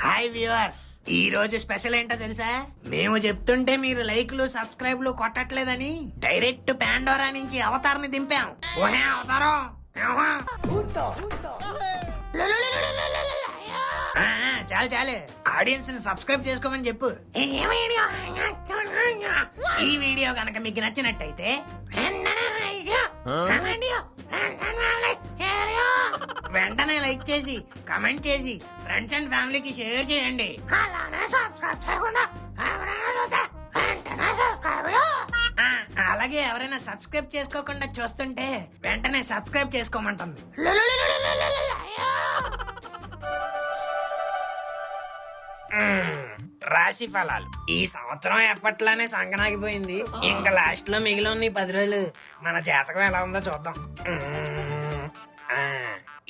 Hi viewers, ఈ రోజు special ఏంటో తెలుసా? మేము చెప్తుంటే మీరు లైక్లు సబ్స్క్రైబ్లు కొట్టట్లేదని డైరెక్ట్ పాండోరా నుంచి అవతార్ని దింపాం. ఓహే అవతారం చాలు చాలు, ఆడియన్స్ ని సబ్స్క్రైబ్ చేసుకోమని చెప్పు. ఈ వీడియో కనుక మీకు నచ్చినట్టయితే వెంటనే లైక్ చేసి కమెంట్ చేసి ఫ్రెండ్స్ అండ్ ఫ్యామిలీకి షేర్ చేయండి. అలానే సబ్స్క్రైబ్ చేయకుండా అలాగే ఎవరైనా సబ్స్క్రైబ్ చేసుకోకుండా చూస్తుంటే వెంటనే సబ్స్క్రైబ్ చేసుకోమంటుంది. రాశి ఫలాలు. ఈ సంవత్సరం ఎప్పట్లానే సంకనాగిపోయింది. ఇంకా లాస్ట్ లో మిగిలిన 10 రోజులు మన జాతకం ఎలా ఉందో చూద్దాం.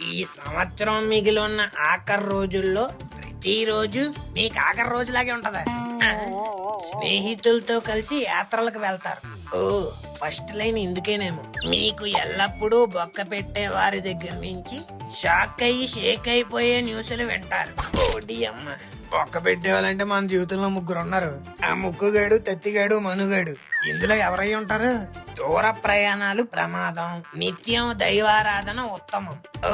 ఈ సంవత్సరం మిగిలిన ఆఖరి రోజుల్లో ప్రతిరోజు మీకు ఆఖరి రోజులాగే ఉంటదా? స్నేహితులతో కలిసి యాత్రలకు వెళ్తారు. ఓ ఫస్ట్ లైన్ ఇందుకేనేమో. మీకు ఎల్లప్పుడూ బొక్క పెట్టే వారి దగ్గర నుంచి షాక్ అయ్యి షేక్ అయిపోయే న్యూస్లు వింటారు. ఓడి అమ్మ, బొక్క పెట్టేవాళ్ళంటే మన జీవితంలో 3 ఉన్నారు. ఆ ముక్కుగాడు, తత్తిగాడు, మనుగాడు. ఇందులో ఎవరై ఉంటారు? దూర ప్రయాణాలు ప్రమాదం, నిత్యం దైవారాధన ఉత్తమం. ఓ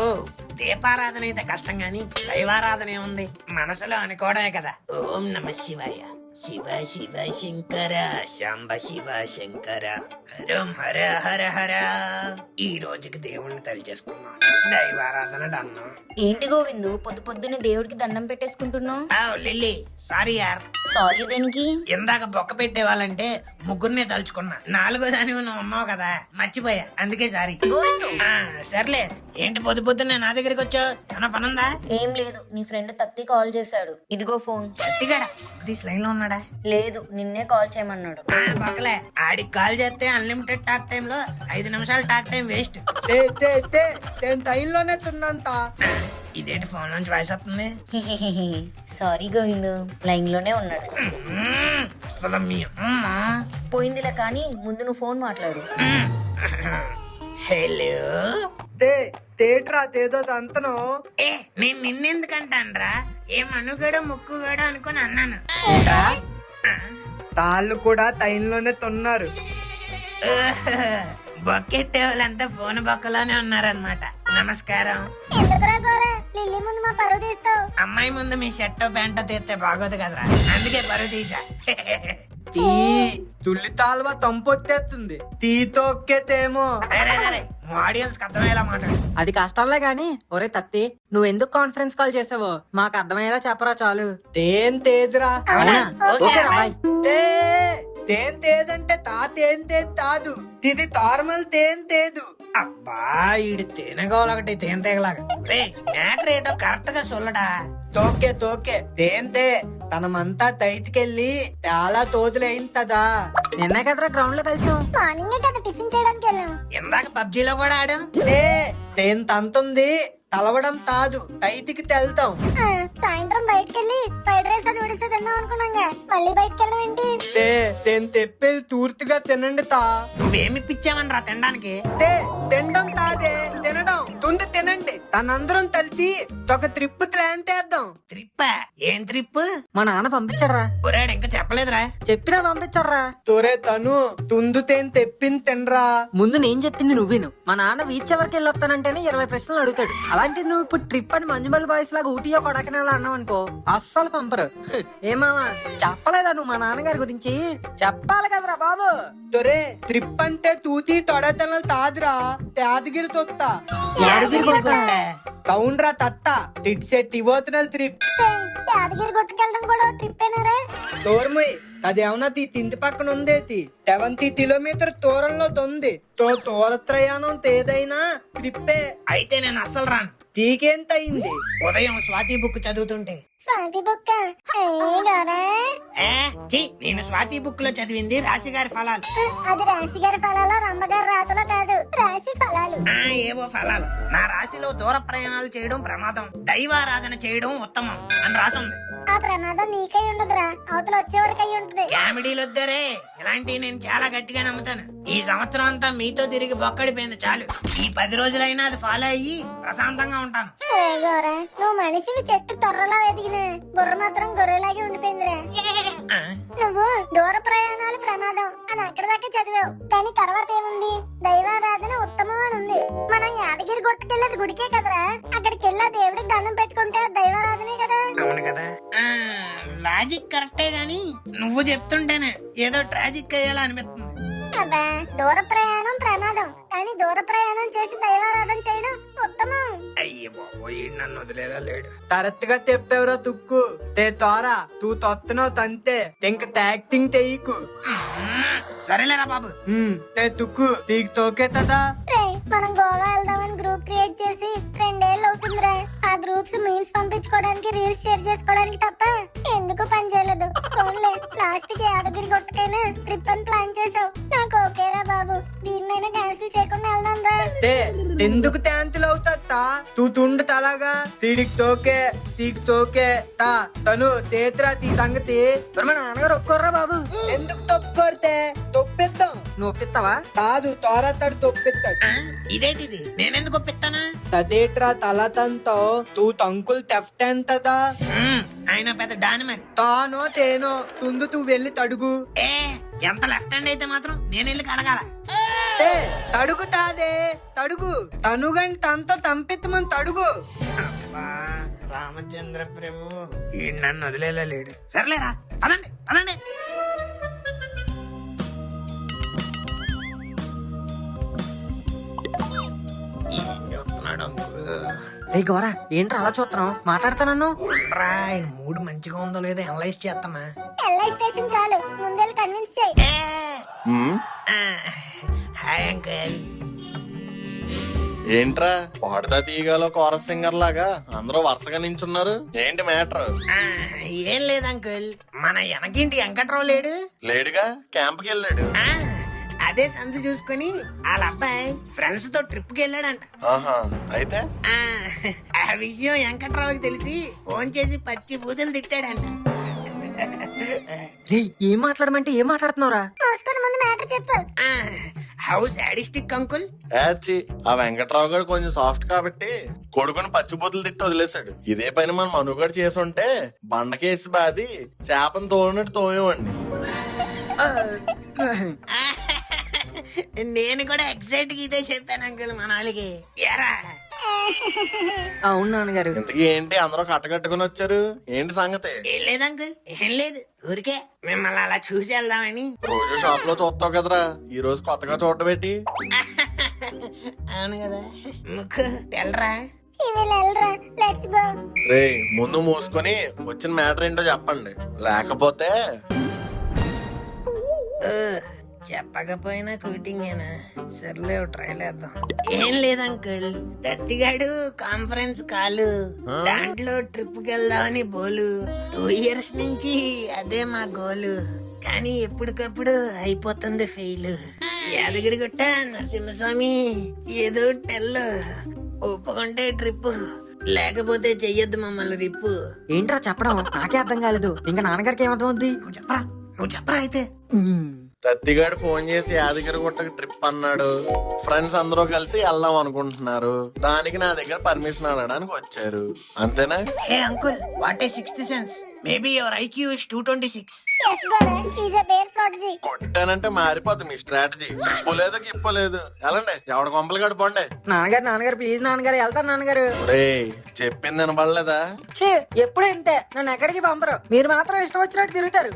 దీపారాధన అయితే కష్టం గాని దైవారాధన ఏముంది, మనసులో అనుకోవడమే కదా. ఓం నమ శివాయ, శివ శివ శంకర, శంభ శివ శంకర, హరం హర హర హర. ఈ రోజుకి దేవుణ్ణి తలిచేసుకున్నాం. దైవారాధన డన్ను. ఏంటి గోవిందు, పొద్దున్నే దేవుడికి దండం పెట్టేసుకుంటున్నావు? లిల్లీ సారీ యార్. సారీ దేనికి? ఇందాక బొక్క పెట్టేవాళ్ళంటే 3 తలుచుకున్నా. 4వ దాని నువ్వు అమ్మావు కదా, మర్చిపోయా, అందుకే సారీ. సర్లే, ఏంటి పొద్దున్నే నా దగ్గరికి వచ్చావు? ఏమన్నా పనుందా? ఏం లేదు, నీ ఫ్రెండ్ తత్తి కాల్ చేశాడు. ఇదిగో ఫోన్. తత్తిగాడా లైన్ లో ఉన్నాడా? లేదు, నిన్నే కాల్ చేయమన్నాడు. పక్కలే, ఆడికి కాల్ చేస్తే అన్లిమిటెడ్ టాక్ టైమ్ లో 5 నిమిషాలు టాక్ టైం వేస్ట్. టైంలోనే తిన్నంత. ఇదేంటి ఫోన్ నుంచి వాయిస్ వస్తుంది? సారీ గోవిందు, లైన్ లోనే ఉన్నాడు. అసలు మీ అమ్మ పోయిందిలే, కానీ ముందు నువ్వు ఫోన్ మాట్లాడు. హలో, తేట్రా తేదో సంతనం. నేను నిన్నెందుకంటానరా? ఏ మనుగడ ముక్కుగడ అనుకుని అన్నాను. తాళ్ళు కూడా టైంలోనే తొన్నారు. బొక్కెట్టే వాళ్ళంతా ఫోన్ బొక్కలోనే ఉన్నారనమాట. నమస్కారం. అమ్మాయి ముందు మీ షర్టో ప్యాంటో తీస్తే బాగోదు కదరా, అందుకే పరువు తీసా. తుల్లి తాల్వ తంపొత్తేస్తుంది, తీ తొక్కేతేమో. ఆడియన్స్ అర్థమయ్యేలా మాట్లాడు. అది కష్టంలే గాని. ఒరే తత్తి, నువ్వెందుకు కాన్ఫరెన్స్ కాల్ చేసావో మాకు అర్థమయ్యేలా చెప్పరా చాలు. తేన్ తేదురా. ఓకేరా బాయ్. తేన్ తేదంటే తేన్ తేద్ తాదు, ఇది నార్మల్ తేన్ తేదు. అబ్బా, ఈడు తేనెగోలొకటి తేనె తెగలాగా. రే మ్యాటర్ ఏటో కరెక్ట్ గా సొల్లడా. తోకే తేంతే తనమంతా తైతికెళ్ళి చాలా తోదులైంతదా. నిన్నే కదరా గ్రౌండ్ లో కలిసాం. మార్నింగ్ కదా టిఫిన్ చేయడానికి వెళ్ళాం. ఇందాక పబ్జీలో కూడా ఆడాం. తేన్ తంతుంది, తలవడం తాదు, తైతికి తెల్తాం. సాయంత్రం బయటకెళ్ళి ఫ్రైడ్ రైస్ నూడిల్స్ తిందాం అనుకున్నాగా, మళ్ళీ బయటకెళ్ళడం ఏంటి? తేన్ తెప్పేది తూర్తిగా తినండి తా. నువ్వేమి పిచ్చావని రా తినడానికి? తినడం తాదే, తినడం తుంది తినండి. తనందరం తలిసి ఒక ట్రిప్ ప్లాన్ చేద్దాం. ట్రిప్? ఏం ట్రిప్? మా నాన్న పంపించాడరా. ఒరేడు ఇంకా చెప్పలేదురా. చెప్పినా పంపించారా. తోరే తను తుందు తేన్ తెప్పింది తినరా. ముందు నేను చెప్పింది నువ్వు విను. మా నాన్న బీచ్ ఎవరికి వెళ్ళి వస్తానంటేనే 20 ప్రశ్నలు అడుగుతాడు. అలాంటి నువ్వు ఇప్పుడు ట్రిప్ అని మంజుమల్ బాయ్స్ లాగా ఊటీయో కొడైకెనాల్ అన్నావు అనుకో, అస్సలు పంపరు. ఏమామా చెప్పలేదా నువ్వు మా నాన్నగారి గురించి? చెప్పాలి కదరా బాబు. తొరే ట్రిప్ అంటే తూతి తొడతనలు తాదురా, యాదగిరి తొత్త. కౌండ్రా తట్ట తిట్సెట్ ఇవోతునల్ ట్రిప్. యాదగిరి గుట్టకెళ్ళడం కూడా ట్రిప్ ఏనారా? తోర్మయ్, అదేమన్నా తింటి పక్కన ఉందేటి 70 కిలోమీటర్ దూరంలో తొంది. తోరత్రయాణం తేదైనా ట్రిప్పే. అయితే నేను అస్సలు రాను. తీకేంత అయింది? ఉదయం స్వాతి బుక్ చదువుతుంటే. స్వాతి బుక్క? నేను స్వాతి బుక్ లో చదివింది రాశి గారి ఫలాలు. అది రాశి గారి ఫలాలు, రమ్మగారి రాతలో కాదు, రాశి ఫలాలు. ఏవో ఫలాలు. నా రాశిలో దూర ప్రయాణాలు చేయడం ప్రమాదం, దైవారాధన చేయడం ఉత్తమం అని రాసుంది. ఆ ప్రమాదం నీకై ఉండదురా, అవతల వచ్చేవాడికై ఉంటది. కామెడీలు వద్దరే, ఇలాంటివి నేను చాలా గట్టిగా నమ్ముతాను. ఈ సంవత్సరం అంతా మీతో తిరిగి బొక్కడిపోయింది చాలు. ఈ 10 రోజులైనా అది ఫాలో అయ్యి ప్రశాంతంగా ఉంటాను. నువ్వు మనిషిని చెట్టు తొర్రలా ఎదిగి అడిగినా బుర్ర మాత్రం గొర్రెలాగే ఉండిపోయిందిరా. ఆ, నువ్వు దూర ప్రయాణాలు ప్రమాదం అని అక్కడ దాకా చదివావు, కానీ తర్వాత ఏముంది? దైవారాధన ఉత్తమం అని ఉంది. మనం యాదగిరి గుట్టకెళ్ళేది గుడికే కదరా. అక్కడికి వెళ్ళి ఆ దేవుడికి దండం పెట్టుకుంటే అది దైవారాధనే కదా. అవును కదా. ఆ, లాజిక్ కరెక్టే గాని నువ్వు చెప్తుంటేనే ఏదో ట్రాజిక్ అయ్యేలా అనిపిస్తుంది. అబ్బా, దూర ప్రయాణం ప్రమాదం, కానీ దూర ప్రయాణం చేసి దైవారాధన చేయడం ఉత్తమం. అయ్యో బాబోయ్, నన్ను వదిలేలా లేడు. తరత్తుగా చెప్పేవరా తుక్కు తే తోరా తూ తొత్తున్నావు తంతే ఇంక యాక్టింగ్ తెయ్యకు. సరేలేరా బాబు. తే తుక్కు తీకి తోకే తదా. రే, మనం గోవా వెళ్దామని గ్రూప్ క్రియేట్ చేసి 2 ఏళ్ళు అవుతుందిరా. ఆ గ్రూప్స్ మీమ్స్ పంపించుకోవడానికి, రీల్స్ షేర్ చేసుకోవడానికి తప్ప ఎందుకు పని చేయలేదు. ఫోన్లే, లాస్ట్ కి యాదగిరి గుట్టకైనా ట్రిప్ అని ప్లాన్ చేసావు. నాకు ఓకేరా బాబు, దీన్నైనా క్యాన్సిల్ చేయకుండా వెళ్దాం రా. తే ఎందుకు తాంతులు అవుతా తూ తుండు తలాగా తీడికి తోకే తీకి తోకే తా తను తేత్రా తీ సంగతి. మరి మా నాన్నగారు ఒప్పుకోర్రా బాబు. ఎందుకు తప్పుకోరితే తొప్పిద్దాం. నువ్వు ఒప్పిస్తావా? కాదు తోరతాడు తొప్పిస్తాడు. ఆ, ఇదేంటిది? నేనెందుకు ఒప్పిస్తానా? తదేట్రా తల తంతో తూ తంకులు తెఫ్తెంతదా. ఆయన పెద్ద డాని మరి. తానో తేనో తుందు తూ వెళ్ళి తడుగు. ఏ, ఎంత లెఫ్ట్ హ్యాండ్ అయితే మాత్రం నేను వెళ్ళి కడగాల? ఏ తడుగు తాదే తడుగు తనుగండి తనతో తంపిత్తమని తడుగు. అబ్బా, రామచంద్ర ప్రభు ఈ నన్ను వదిలేలా లేడు. సర్లేరా, పదండి పదండి. ఏం చూస్తున్నాడు అంకుల్? రే గోరా, ఏంట్రా అలా చూస్తున్నావు? మాట్లాడతానన్ను. రా, ఆయన మూడు మంచిగా ఉందో లేదో అనలైజ్ చేస్తామా? ఎల్ఐ స్టేషన్ చాలు, ముందెళ్ళి కన్విన్స్ చేయి. Hi uncle. ఏంట్రా పాడుతా తీయగాలో కోరస్ సింగర్ లాగా అందరూ వరుసగా నించున్నారు? ఏంటి మ్యాటర్? ఏం లేదు అంకుల్, మన వెనకింటి వెంకట్రావు లేడు? లేడుగా, క్యాంప్కి వెళ్ళాడు. ఆ, అదే సందు చూసుకుని వాళ్ళ అబ్బాయి ఫ్రెండ్స్ తో ట్రిప్ కి వెళ్ళాడంట. ఆహా, అయితే ఆ, ఆ విషయం వెంకట్రావుకి తెలిసి ఫోన్ చేసి పచ్చి బూతులు తిట్టాడంట. రే, ఏం మాట్లాడమంటే ఏం మాట్లాడుతున్నావురా? మోసుకొని ముందు మ్యాటర్ చెప్పు. How sadistic uncle. యాచి ఆ వెంకట్రావు గారు కొంచెం సాఫ్ట్ కాబట్టి కొడుకుని పచ్చిబూతులు తిట్టి వదిలేశాడు. ఇదే పని మనం మనుగడ చేసి ఉంటే బండకేసి బాది చేపను తోడినట్టు తోమేవాడిని. నేను కూడా ఎగ్జాక్ట్ గా ఇదే చెప్పాను అంకుల్ మన వాళ్ళకి. ఎరా, అవును నాన్నగారు. ఇంతకీ ఏంటి అందరూ కట్టకట్టుకుని వచ్చారు? ఏంటి సంగతి? ఏం లేదు అంకుల్, ఏం లేదు, ఊరికే మిమ్మల్ని అలా చూసి వెళ్దామని. రోజు షాప్ లో చూస్తావు కదరా, ఈ రోజు కొత్తగా చూడబెట్టి. అవును కదా. ముక్కు తెల్లరా? వెళ్ళరా, లెట్స్ గో. రే, ముందు మూసుకొని వచ్చిన మ్యాటర్ ఏంటో చెప్పండి, లేకపోతే చెప్పకపోయినా కూటింగేనా? సర్లే, ట్రైల్ వేద్దాం. ఏం లేదు అంకుల్, దత్తిగాడు కాన్ఫరెన్స్ కాలు, దాంట్లో ట్రిప్ కి వెళ్దామని బోలు. 2 years నుంచి అదే మా గోలు, కానీ ఎప్పటికప్పుడు అయిపోతుంది ఫెయిల్. యాదగిరిగుట్ట నరసింహస్వామి ఏదో టెల్లు, ఒప్పుకుంటే ట్రిప్, లేకపోతే చెయ్యొద్దు మమ్మల్ని రిప్పు. ఏంట్రా చెప్పడం? నాకే అర్థం కాలేదు. ఇంకా నాన్నగారికి ఏమర్థం అవుద్ది? నువ్వు చెప్పరా అయితే. తత్తిగాడు ఫోన్ చేసి యాదగిరి గుట్టకి ట్రిప్ అన్నాడు. ఫ్రెండ్స్ అందరూ కలిసి వెళ్దాం అనుకుంటున్నారు. దానికి నా దగ్గర పర్మిషన్ అడగడానికి వచ్చారు, అంతేనా? Hey uncle, what a sixth sense. Maybe your IQ is 226. Yes Gora, is a bear prodigy. కొట్టానంటే మారిపోతుంది మీ స్ట్రాటజీ. గిప్పు లేదు గిప్పు లేదు. ఎలాండి ఎవడ కొంపలు గడిపోండి. నాన్నగారు ప్లీజ్ నాన్నగారు, వెళ్తాను నాన్నగారు. చెప్పింది వినపడలేదా? ఛీ, ఎప్పుడు ఇంతే, నన్ను ఎక్కడికి పంపరు. మీరు మాత్రం ఇష్టం వచ్చినట్టు తిరుగుతారు.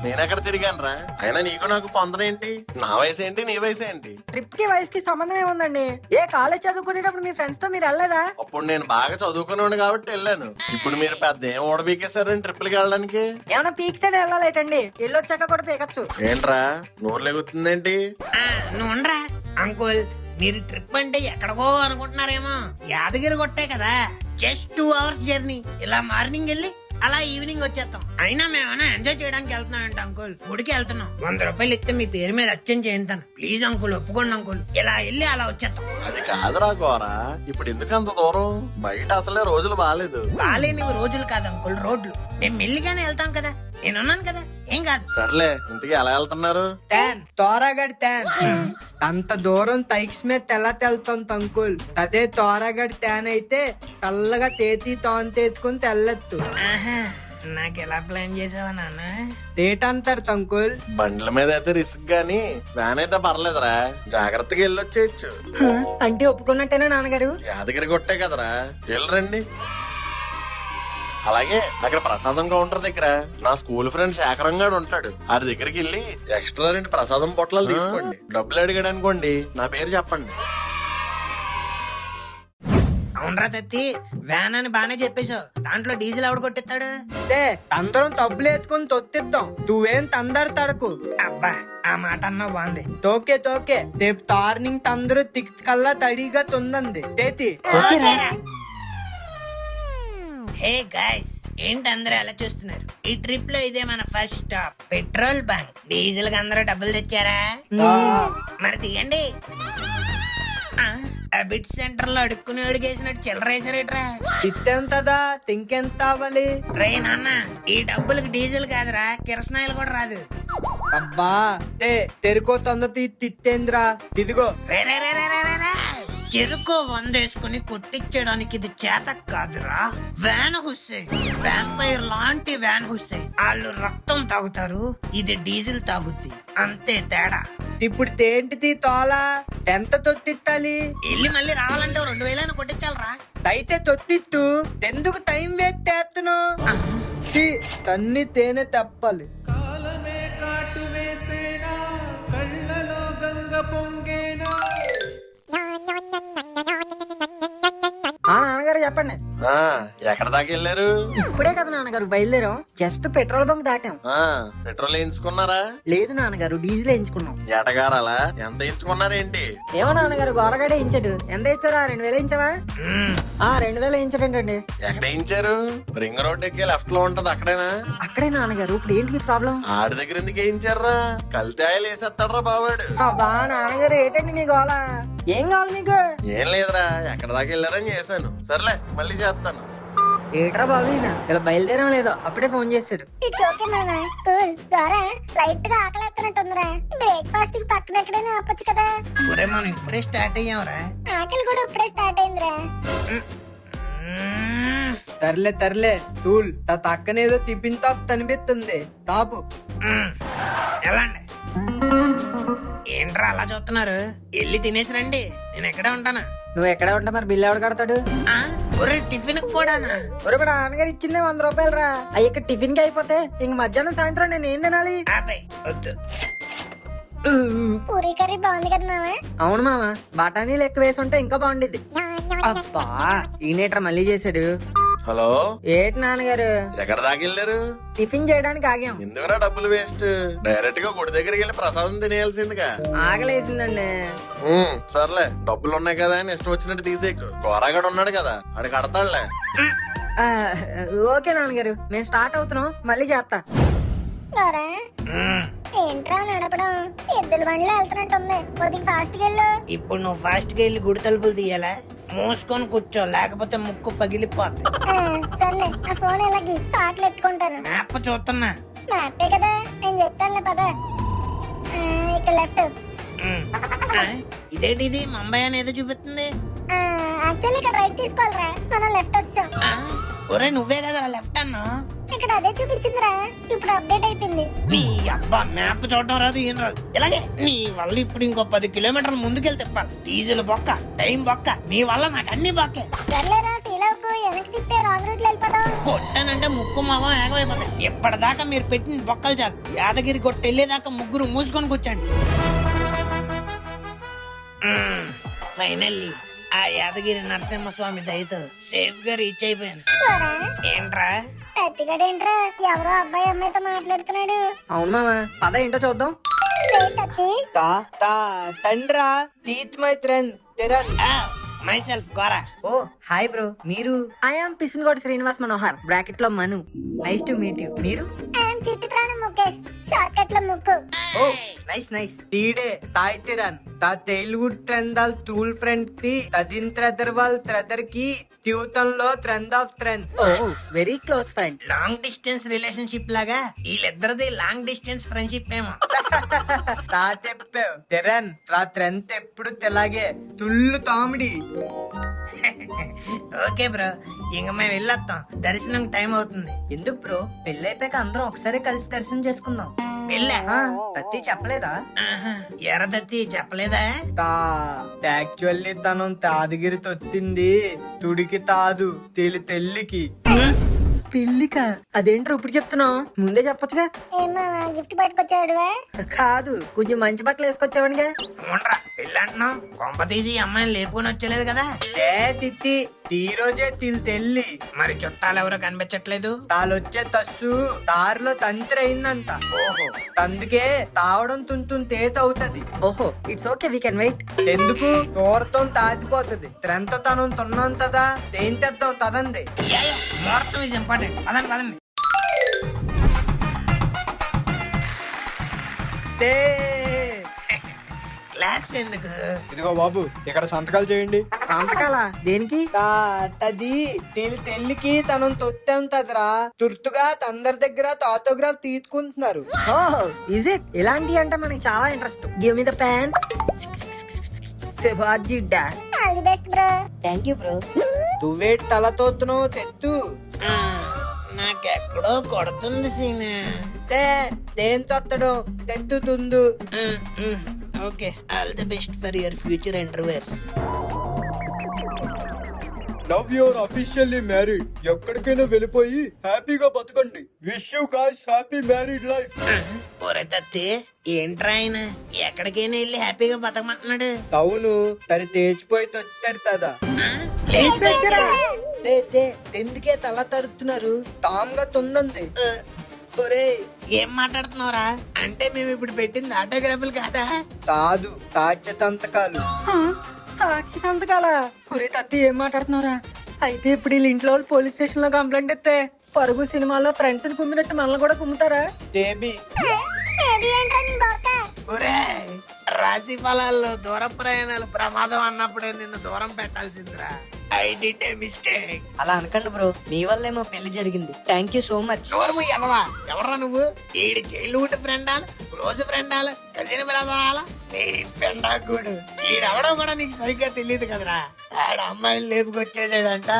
నేనెక్కడ తిరిగాను రా? అయినా నీకు నాకు పొందనేంటి? నా వయసు ఏంటి, నీ వయసు ఏంటి? ట్రిప్ కి వయసుకి సంబంధం ఏముందండి? ఏ కాలేజ్ చదువుకునేటప్పుడు మీ ఫ్రెండ్స్ తో మీరు వెళ్ళలేదా? అప్పుడు నేను బాగా చదువుకున్నాను కాబట్టి వెళ్ళాను. ఇప్పుడు మీరు పెద్ద ఏం ఓడబీకేశారని ట్రిప్లకి వెళ్ళడానికి? ఏమన్నా పీకితేనే వెళ్ళాలేటండి, వెళ్ళొచ్చాక కూడా పీకచ్చు. ఏంట్రా నోరు లెగుతుందేంటి? నువ్వు ఉండరా అంకుల్, మీరు ట్రిప్ అంటే ఎక్కడికో అనుకుంటున్నారేమో. యాదగిరి కొట్టే కదా, జస్ట్ 2 hours జర్నీ. ఇలా మార్నింగ్ వెళ్ళి అలా ఈవినింగ్ వచ్చేస్తాం. అయినా మేమైనా ఎంజాయ్ చేయడానికి వెళ్తున్నామంట అంకుల్. గుడికి వెళ్తున్నాం. 100 రూపాయలు ఇస్తే మీ పేరు మీద అచ్చం చేయించాను. ప్లీజ్ అంకుల్, ఒప్పుకోండి అంకుల్. ఇలా వెళ్ళి అలా వచ్చేస్తాం. అది కాదురా గోరా, ఇప్పుడు ఎందుకు అంత దూరం? బయట అసలే రోజులు బాగాలేదు. బాలేనివి రోజులు కాదు అంకుల్, రోడ్లు. మేము మెల్లిగానే వెళ్తాం కదా, నేనున్నాను కదా, ఏం కాదు. సర్లే, ఇంతకీ ఎలా వెళ్తున్నారు? ట్యాన్ తోరాగడ్ ట్యాన్ అంత దూరం తైక్స్ మీద తెల్ల తెల్తుంది అంకుల్. అదే తోరాగడ్ ట్యాన్ అయితే తెల్లగా తేతి తేతుకుని తెల్లెత్తు. ఆహా, నాకు ఎలా ప్లాన్ చేసావా నాన్న? తేటంటారు తంకుల్. బండ్ల మీద అయితే రిస్క్ గానీ వ్యాన్ అయితే పర్లేదురా, జాగ్రత్తగా వెళ్ళొచ్చేయచ్చు. అంటే ఒప్పుకున్నట్టేనా నాన్నగారు? యాదగిరి కొట్టే కదరా, వెళ్ళరండి. అలాగే అక్కడ ప్రసాదం కౌంటర్ దగ్గర నా స్కూల్ ఫ్రెండ్ శేఖరం గారు ఉంటాడు. ఆడి దగ్గరికి వెళ్ళి ఎక్స్ట్రా 2 ప్రసాదం పొట్లాలు తీసుకోండి. డబ్బులు అడిగాడు అనుకోండి, నా పేరు చెప్పండి. అవునరా తత్తి, వ్యాన్ అని బానే చెప్పేశావు. దాంట్లో డీజిల్ ఎవడు కొట్టిస్తాడు? అందరం తబ్బులు ఎత్తుకుని తొత్తిద్దాం. నువ్వేం తందరు తడకు. అబ్బా, ఆ మాట అన్నా బాగుంది. తోకే రేపు తార్నింగ్ తందరు తిక్కల్లా తడిగా తుందంది తేతి. హే గైస్, ఏంటి అందరూ ఎలా చూస్తున్నారు? ఈ ట్రిప్ లో ఇదే మన first stop, petrol bunk. Diesel కి అందరూ డబ్బులు తెచ్చారా? మరి తీయండి. ఆ బిట్ సెంటర్ లో అడుక్కుని అడిగేసినట్టు చిల్లరేసారేట్రా? తిత్తెంతదా తింకెంత అవ్వాలి? రే నాన్న, ఈ డబ్బులకి డీజిల్ కాదురా, కిరసనాయిలు కూడా రాదు. అబ్బా తెరుకో తొంద తిత్తేంద్రా. ఇదిగో రే రే రే రే రే రే రే. చెరుకు 100 వేసుకుని కొట్టించడానికి ఇది చేత కాదురా. వ్యాన్ హుస్సేన్, వ్యాంపైర్ లాంటి వ్యాన్ హుస్సేన్. వాళ్ళు రక్తం తాగుతారు, ఇది డీజిల్ తాగుద్ది, అంతే తేడా. ఇప్పుడు తేంటిది తోలా ఎంత తొత్తిత్తాలి? వెళ్ళి మళ్ళీ రావాలంటే 2000 కొట్టించాలరా. అయితే తొత్తిత్తు ఎందుకు టైం వేస్తేత్తను? తన్ని తేనె తప్పాలి. నాన్నగారు చెప్పండి. ఎక్కడ దాకా వెళ్ళారు? ఇప్పుడే కదా నాన్నగారు బయలుదేరాం. జస్ట్ పెట్రోల్ బంక్ దాటాం. పెట్రోల్ వేయించుకున్నారా? లేదు నాన్నగారు, డీజిల్ వేయించుకున్నాం. ఎటగారాలా? ఎంత వేయించుకున్నారేంటి? ఏమో నాన్నగారు, గోరగాడే వేయించాడు. ఎంత ఇచ్చారా? 2000 వేయించావా? 2000 వేయించాడంటండి. ఎక్కడ వేయించారు? రింగ్ రోడ్ ఎక్కి లెఫ్ట్ లో ఉంటది, అక్కడేనా? అక్కడే నాన్నగారు. ఇప్పుడు ఏంటి మీ ప్రాబ్లం? ఆడి దగ్గర ఎందుకు వేయించారా? కల్తీయాలు వేసేస్తాడ్రా బావాడు. అబ్బా నాన్నగారు, ఏంటండి మీ గోళ? ఏం కావాలి మీకు? ఏం లేదురా, ఎక్కడ దాకా వెళ్ళారని చేశాను. సర్లే, మళ్ళీ చేస్తాను. ఏట్రా బాబు, ఇలా బయలుదేరం లేదో అప్పుడే ఫోన్ చేశారు. ఇట్స్ ఓకే మామ, కూల్. ద్వారా లైట్ గా ఆకలేస్తున్నట్టుందిరా. బ్రేక్ఫాస్ట్ కి పక్కన ఎక్కడైనా ఆపొచ్చు కదా. ఒరే, మనం ఇప్పుడే స్టార్ట్ అయ్యాంరా. ఆకలి కూడా ఇప్పుడే స్టార్ట్ అయిందిరా. తర్లే తూల్ తక్కనేదో టిఫిన్ తాపు కనిపిస్తుంది. తాపు ఎలాండి? ఏంట్రా అలా చూస్తున్నారు? వెళ్ళి తినేసి రండి, నేను ఎక్కడే ఉంటాను. నువ్వు ఎక్కడ ఉంటా మరి? బిల్లు ఎవడు కడతాడు? ఒరే, టిఫిన్ కూడానా? ఒరే, ఇప్పుడు నాన్నగారు ఇచ్చిందే 100 రూపాయలు రా. అవి ఇక్కడ టిఫిన్ కి అయిపోతే ఇంక మధ్యాహ్నం సాయంత్రం నేను ఏం తినాలి? ఆపై వద్దు. పూరీ కర్రీ బాగుంది కదా మామ. అవును మామ, బఠానీలు ఎక్కువ వేసి ఉంటే ఇంకా బాగుండేది. అబ్బా, ఈనేట్రా మళ్ళీ చేశాడు. హలో, ఏటి నాన్నగారు? ఎక్కడ దాకా వెళ్ళారు? టిఫిన్ చేయడానికి ఆగాం. ఎందుకురా డబ్బులు వేస్ట్? డైరెక్ట్ గా గుడి దగ్గరికి వెళ్ళి ప్రసాదం తినేయాల్సిందిగా. ఆకలేసిందండి. సర్లే, డబ్బులు ఉన్నాయి కదా అని ఇష్టం వచ్చినట్టు తీసేకు. గోరాగాడు ఉన్నాడు కదా, ఆడు కడతాడులే. ఓకే నాన్నగారు, మేము స్టార్ట్ అవుతున్నాం, మళ్ళీ చేస్తా. గోరా ఏంట్రా నడపడం? ఎద్దుల బండిలో వెళ్తున్నట్టుంది. కొద్దిగా ఫాస్ట్ గా వెళ్ళు. ఇప్పుడు నువ్వు ఫాస్ట్ గా వెళ్ళి గుడి తలుపులు తీయాలా? మూసుకొని కూర్చో, లేకపోతే ముక్కు పగిలిపోతుంది. సర్లే, ఆ ఫోన్ ఎలాగి పాటలు ఎత్తుకుంటాను. మ్యాప్ చూస్తున్నా. మ్యాపే కదా, నేను చెప్తానులే పద. ఇక్కడ లెఫ్ట్. ఇదేంటి ఇది? ముంబై అనేది చూపిస్తుంది. యాక్చువల్లీ ఇక్కడ రైట్ తీసుకోవాలరా, మనం లెఫ్ట్ వచ్చాం. ఒరే, నువ్వే కదా లెఫ్ట్ అన్నా. ఇక్కడ అదే చూపించిందిరా, ఇప్పుడు అప్డేట్ అయిపోయింది. నీ అబ్బా, మ్యాప్ చూడడం రాదు, ఏం రాదు. ఇలాగే నీ వల్ల ఇప్పుడు ఇంకో 10 కిలోమీటర్లు ముందుకెళ్తే తిప్పాలి. డీజిల్ బొక్క, టైం బొక్క, నీ వల్ల నాకు అన్ని బొక్కే. సర్లేరా, ఫీల్ అవ్వకు. వెనక్కి తిప్పే రాంగ్ రూట్ లో వెళ్ళిపోదాం. కొట్టానంటే ముక్కు మొగం ఏగమైపోతాయి. ఇప్పటిదాకా మీరు పెట్టిన బొక్కలు చాలు. యాదగిరి కొట్టి వెళ్ళేదాకా ముగ్గురు మూసుకొని కూర్చోండి. ఫైనల్లీ ఆ యాదగిరి నరసింహస్వామి దయతో సేఫ్ గా రీచ్ అయిపోయాను. ఏంట్రా తత్తిగాడేంట్రా ఎవరో అబ్బాయి అమ్మాయితో మాట్లాడుతున్నాడు? అవును మామ, పద ఏంటో చూద్దాం. తత్తి తండ్రా తీత్ మై ఫ్రెండ్ తెరన్. Myself Gora. Oh hi bro, మీరు? ఐ యామ్ పిసిన్గోడ్ శ్రీనివాస్ మనోహర్, బ్రాకెట్ లో Manu. Nice to meet you. మీరు? ఐఎమ్ నేను చిట్టి ప్రాణం ముఖేష్ షార్ట్ కట్ లో ముక్కు. ఓ నైస్ నైస్ తీడే తాయితిరాన్ తా తెలుగు ట్రెండాల్ తూల్ ఫ్రెండ్ తి తదిన్ త్రెదర్ వాల్ త్రెదర్ కి ట్యూటన్ trend of trend. Oh very close friend. Long distance relationship లాగా వీళ్ళిద్దరిది లాంగ్ డిస్టెన్స్ ఫ్రెండ్షిప్ ఏమో. తా చెప్పావు తెరన్ తా ట్రెండ్ ఎప్పుడు తెలాగే తుల్లు కామెడీ. ఓకే బ్రో, ఇంక మేము వెళ్ళొస్తాం, దర్శనం టైం అవుతుంది. ఎందుకు బ్రో, పెళ్ళైపోయాక అందరం ఒకసారి కలిసి దర్శనం చేసుకుందాం. వెళ్ళా తత్తి చెప్పలేదా? ఎర్రదత్తి చెప్పలేదా? తా యాక్చువల్లీ తను తాదగిరి తొత్తింది తుడికి తాదు తెల్లికి. పెళ్ళిక అదేంట్రా ఇప్పుడు చెప్తున్నావు? ముందే చెప్పొచ్చుగా. ఏమా గిఫ్ట్ పట్టుకొచ్చాడువే? కాదు, కొంచెం మంచి బట్టలు వేసుకొచ్చావనిగా. ఉండరా పెళ్ళి అంటున్నావు, కొంప తీసి ఈ అమ్మాయిని లేపుకొని వచ్చలేదు కదా. ఏ తిత్తి ఈ రోజే తెల్లి మరి చుట్టాలు ఎవరో కనిపించట్లేదు. తాళొచ్చే తస్సు దారిలో తంత్రి అయిందంట. ఓహో, అందుకే తావడం తుంతుం తేత అవుతది. ఓహో it's okay, we can wait. ఎందుకు దూరతం తాచిపోతది. త్రెంత తనం తున్నంతదా దేని తెద్దాం తదండి. ముహూర్తం ఇస్ ఇంపార్టెంట్. పదండి పదండి. తే. క్లాప్స్ ఎందుకు? ఇదిగో బాబు ఇక్కడ సంతకాలు చేయండి. సంతకాల దేనికి? తది తెల్లికి తనం తొత్తంతదిరా. తుర్తుగా అందరి దగ్గర ఆటోగ్రాఫ్ తీసుకుంటున్నారు. ఓహో ఇజ్ ఇట్? ఇలాంటి అంటే మనకి చాలా interest. Give me the pen. Shivaji dad. All the best bro. Thank you bro. నువ్వేటి తల తోతున్నావు తెత్తు. నాకెక్కడో కొడుతుంది సీనా. దేని తొత్తడం తెత్తుతుందు. Okay, all the best for your future interviews. Now you're officially married. ఎక్కడికైనా వెళ్ళిపోయి హ్యాపీగా బతకండి. Wish you guys happy married life. ఒరే తత్తి, ఏంట్రా ఆయన ఎక్కడికైనా వెళ్ళి హ్యాపీగా బతకమంటున్నాడు? అవును తరి తేచిపోయి తొత్తారు తదా. ఎందుకే తల తడుతున్నారు? తామ్గా తొందంది. ఒరే ఏం మాట్లాడుతున్నావురా? అంటే మేము ఇప్పుడు పెట్టింది ఆటోగ్రాఫ్లు కాదా? కాదు తాజ్య తంతకాలు. సాక్షి సంతకాల. ఒరే తత్తి ఏం మాట్లాడుతున్నారా? అయితే ఇప్పుడు వీళ్ళ ఇంట్లో వాళ్ళు పోలీస్ స్టేషన్ లో కంప్లైంట్ ఇస్తే పరుగు సినిమాలో ఫ్రెండ్స్ ని కుమ్మినట్టు మనల్ని కూడా కుమ్ముతారా? దేబి ఏది ఏంట్రా నీ బొక్క? ఒరే రాశి ఫలాల్లో దూర ప్రయాణాలు ప్రమాదం అన్నప్పుడే నిన్ను దూరం పెట్టాల్సిందిరా. I did a mistake. అలా అనకండి బ్రో, మీ వల్లేమో పెళ్లి జరిగింది. Thank you so much. ఎవరా నువ్వు? ఈడి చైల్డ్హుడ్ ఫ్రెండాలు, క్లోజ్ ఫ్రెండాలు, కజిన్ బ్రదరాలా? నీ పెండాకుడు ఈడవడం కూడా నీకు సరిగ్గా తెలియదు కదరా. ఆడ అమ్మాయిని లేపుకొచ్చేసాడంట,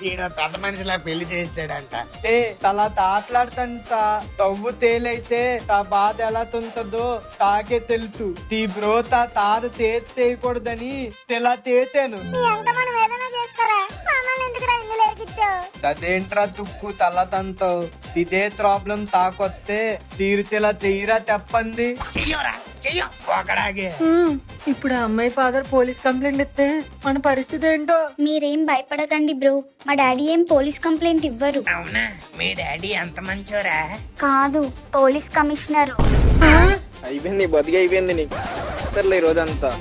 ఈడ పెద్ద మనిషిలా పెళ్లి చేసాడంట. తే తల తాట్లాడుతంట తవ్వు తేలైతే తా బాధ ఎలా తుంటదో తాకే తెలుసు. తీ బ్రో తాదు తేయకూడదని తెలా తేతేను. నీ అంత మనం ఏదైనా చేసుకోరా, మమ్మల్ని ఎందుకురా ఇందులో ఎక్కించావు? తదేంట్రా తుక్కు తల తంతో ఇదే ప్రాబ్లం తాకొత్తే తీరుతెలా తీరా తెప్పంది. చెయ్యరా చెయ్యం ఒకడాగే. ఇప్పుడు ఆ అమ్మాయి ఫాదర్ పోలీస్ కంప్లైంట్ ఇస్తే మన పరిస్థితి ఏంటో. మీరేం భయపడకండి బ్రో, మా డాడీ ఏం పోలీస్ కంప్లైంట్ ఇవ్వరు. అవునా? మీ డాడీ అంత మంచోరా? కాదు, పోలీస్ కమిషనరు. అయిపోయింది బతికి అయిపోయింది నీకు. సర్లే ఈ రోజంతా